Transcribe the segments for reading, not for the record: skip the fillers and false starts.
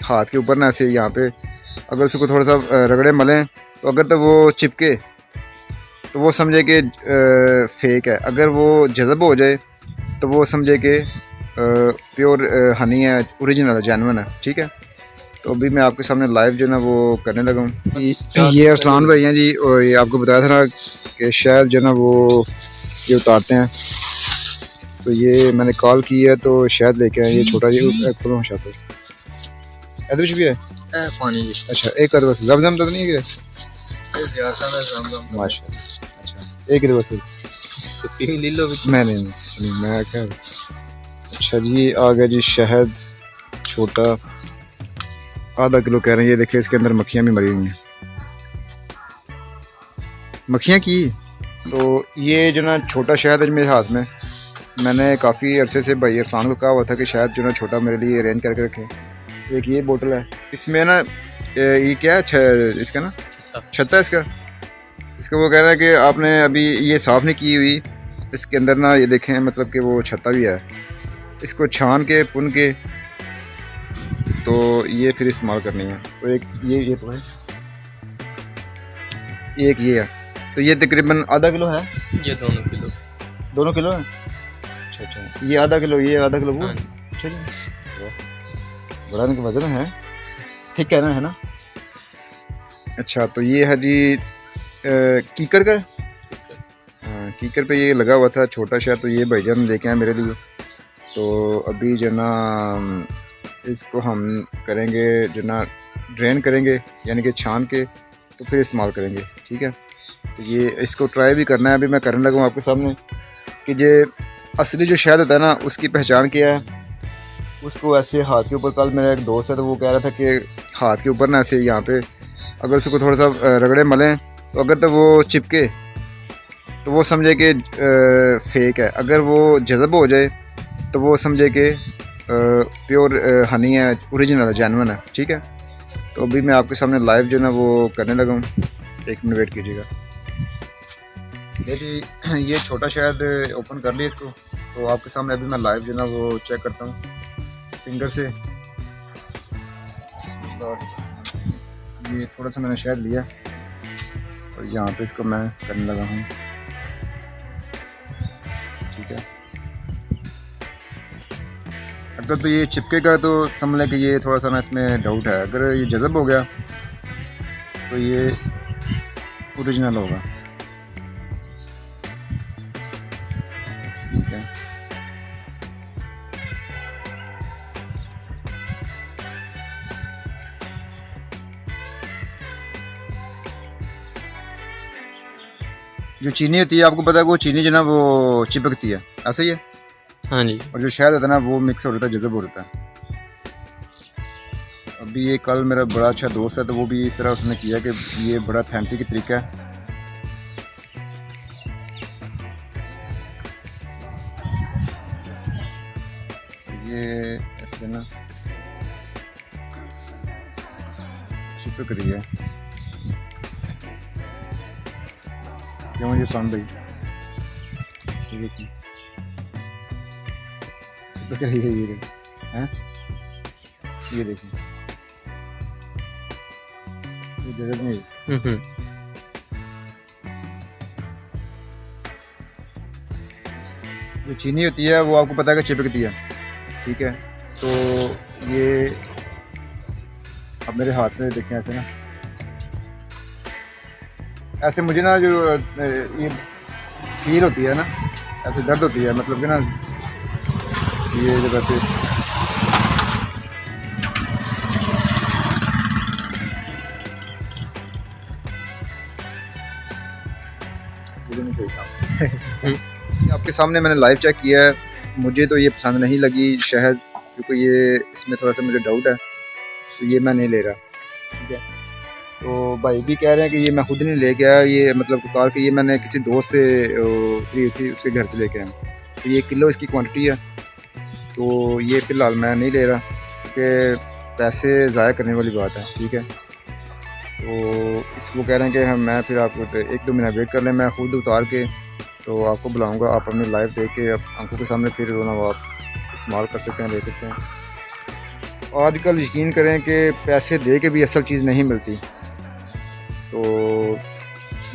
हाथ के ऊपर ना ऐसे यहाँ पे अगर उसको थोड़ा सा रगड़े मलें तो अगर तो वो चिपके तो वो समझे कि फेक है, अगर वो जज़ब हो जाए तो वो समझे कि प्योर हनी है, ओरिजिनल है, जेन्युइन है। ठीक है, तो अभी मैं आपके सामने लाइव जो ना वो करने लगा हूँ। ये असलान भाई हैं जी, और ये आपको बताया था ना कि शहद जो ना वो ये उतारते हैं, तो ये मैंने कॉल की है तो शहद लेके आए। ये छोटा जी खुलो शहद कुछ भी है पानी जी। अच्छा, एक कर बस, जमजम तो नहीं है माशा। अच्छा, एक बस ले लो। मैं क्या। अच्छा जी, आ गया जी शहद छोटा, आधा किलो कह रहे हैं। ये देखिए इसके अंदर मक्खियाँ भी मरी हुई हैं, मक्खियाँ की। तो ये जो ना छोटा शहद है मेरे हाथ में, मैंने काफ़ी अरसे से भाई इरफान को कहा हुआ था कि शायद जो ना छोटा मेरे लिए अरेंज करके रखें। एक ये बोतल है, इसमें ना ये क्या है इसका ना छत्ता है इसका वो कह रहा है कि आपने अभी ये साफ़ नहीं की हुई, इसके अंदर ना ये देखें मतलब कि वो छत्ता भी है, इसको छान के पुन के तो ये फिर इस्तेमाल करनी है। तो एक ये तो है, एक ये है, तो ये तकरीबन आधा किलो है। ये दोनों किलो है। अच्छा, ये आधा किलो, ये आधा किलो वो। अच्छा जी, बड़ा इनका वजन है, ठीक कहना है ना। अच्छा, तो ये है जी कीकर का, हाँ कीकर पे ये लगा हुआ था छोटा शहद, तो ये भाईजान लेके आए मेरे लिए। तो अभी जो ना इसको हम करेंगे जो ना ड्रेन करेंगे, यानी कि छान के तो फिर इस्तेमाल करेंगे। ठीक है, तो ये इसको ट्राई भी करना है। अभी मैं करने लगा हूँ आपके सामने कि ये असली जो शहद होता है ना उसकी पहचान क्या है। उसको ऐसे हाथ के ऊपर, कल मेरा एक दोस्त है तो वो कह रहा था कि हाथ के ऊपर ना ऐसे यहाँ पे अगर उसको थोड़ा सा रगड़े मलें तो अगर तो वो चिपके तो वो समझे कि फेक है, अगर वो जज़ब हो जाए तो वो समझे कि प्योर हनी है, ओरिजिनल है, जेन्युइन है। ठीक है, तो अभी मैं आपके सामने लाइव जो ना वो करने लगा हूँ, 1 मिनट वेट कीजिएगा। जी ये छोटा शहद ओपन कर लिया इसको, तो आपके सामने अभी मैं लाइव जो ना वो चेक करता हूँ फिंगर से। ये थोड़ा सा मैंने शहद लिया और यहाँ पे इसको मैं करने लगा हूँ। ठीक है, अगर तो ये चिपकेगा तो समझ लें कि ये थोड़ा सा ना इसमें डाउट है, अगर ये जज़ब हो गया तो ये ओरिजिनल होगा। ठीक है, जो चीनी होती है आपको पता है वो चीनी जो ना वो चिपकती है, ऐसा ही है। हाँ जी, और जो शहद होता है ना वो मिक्स हो जाता है, जज़ब हो जाता है। अभी ये कल मेरा बड़ा अच्छा दोस्त है तो वो भी इस तरह उसने किया कि ये बड़ा ऑथेंटिक तरीका है। ये ऐसे ना चिपक रही है, क्यों ये साउंड भाई चिपक रही है। ये हैं, ये देखिए, ये जगह नहीं। जो चीनी होती है वो आपको पता है कि चिपकती है। ठीक है, तो ये अब मेरे हाथ में देखें ऐसे ना, ऐसे मुझे ना जो ये फील होती है ना, ऐसे दर्द होती है, मतलब कि ना ये जो वैसे नहीं सही काम। आपके सामने मैंने लाइव चेक किया है, मुझे तो ये पसंद नहीं लगी शहद, क्योंकि ये इसमें थोड़ा सा मुझे डाउट है, तो ये मैं नहीं ले रहा। ठीक है, तो भाई भी कह रहे हैं कि ये मैं खुद नहीं ले गया, ये मतलब उतार के ये मैंने किसी दोस्त से उतरी थी उसके घर से लेके आया, तो ये किलो इसकी क्वांटिटी है। तो ये फ़िलहाल मैं नहीं ले रहा क्योंकि पैसे ज़ाया करने वाली बात है। ठीक है, तो इसको कह रहे हैं कि मैं फिर आपको 1-2 महीना वेट कर लें, मैं खुद उतार के तो आपको बुलाऊंगा, आप अपने लाइव देख के आंखों के सामने फिर आप इस्तेमाल कर सकते हैं, ले सकते हैं। आजकल यकीन करें कि पैसे दे के भी असल चीज़ नहीं मिलती। तो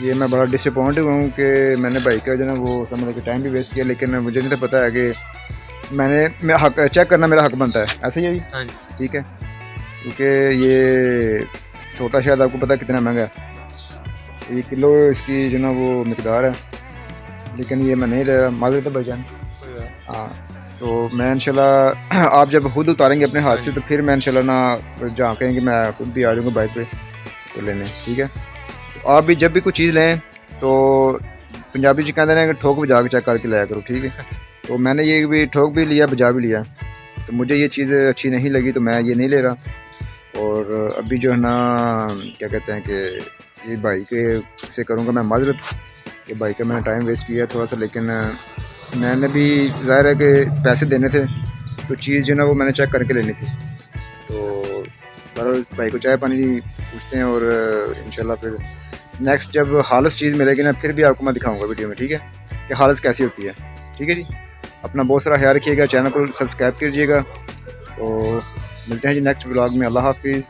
ये मैं बड़ा डिसअपॉइंट हुआ हूँ कि मैंने भाई का जो ना वो समझ के टाइम भी वेस्ट किया, लेकिन मुझे नहीं तो पता है कि मैं हक चेक करना मेरा हक बनता है। ऐसे ही है जी? हाँ जी। ठीक है, क्योंकि ये छोटा शायद आपको पता है कितना महंगा है, 1 किलो इसकी जो ना वो मकदार है, लेकिन ये मैं नहीं ले रहा। माजरत है भाईजान। हाँ, तो मैं इंशाल्लाह आप जब खुद उतारेंगे अपने हाथ से तो फिर मैं इंशाल्लाह ना जहाँ कहेंगे मैं खुद भी आ जाऊँगा बाइक पे तो लेने। ठीक है, तो आप भी जब भी कोई चीज़ लें तो पंजाबी जी कहते हैं कि ठोक बजा के चेक करके लाया करो। ठीक है, तो मैंने ये भी ठोक भी लिया बजा भी लिया, तो मुझे ये चीज़ अच्छी नहीं लगी तो मैं ये नहीं ले रहा। और अभी जो है ना क्या कहते हैं कि ये भाई के से करूँगा मैं माजरत कि भाई का मैंने टाइम वेस्ट किया थोड़ा सा, लेकिन मैंने भी ज़ाहिर है कि पैसे देने थे तो चीज़ जो ना वो मैंने चेक करके लेनी थी। तो बहरहाल भाई को चाय पानी पूछते हैं और इंशाल्लाह फिर नेक्स्ट जब खालिस चीज़ मिलेगी ना फिर भी आपको मैं दिखाऊंगा वीडियो में। ठीक है, कि खालिस कैसी होती है। ठीक है जी, अपना बहुत सारा ख्याल रखिएगा, चैनल को सब्सक्राइब कीजिएगा। तो मिलते हैं जी नेक्स्ट व्लॉग में। अल्लाह हाफिज़।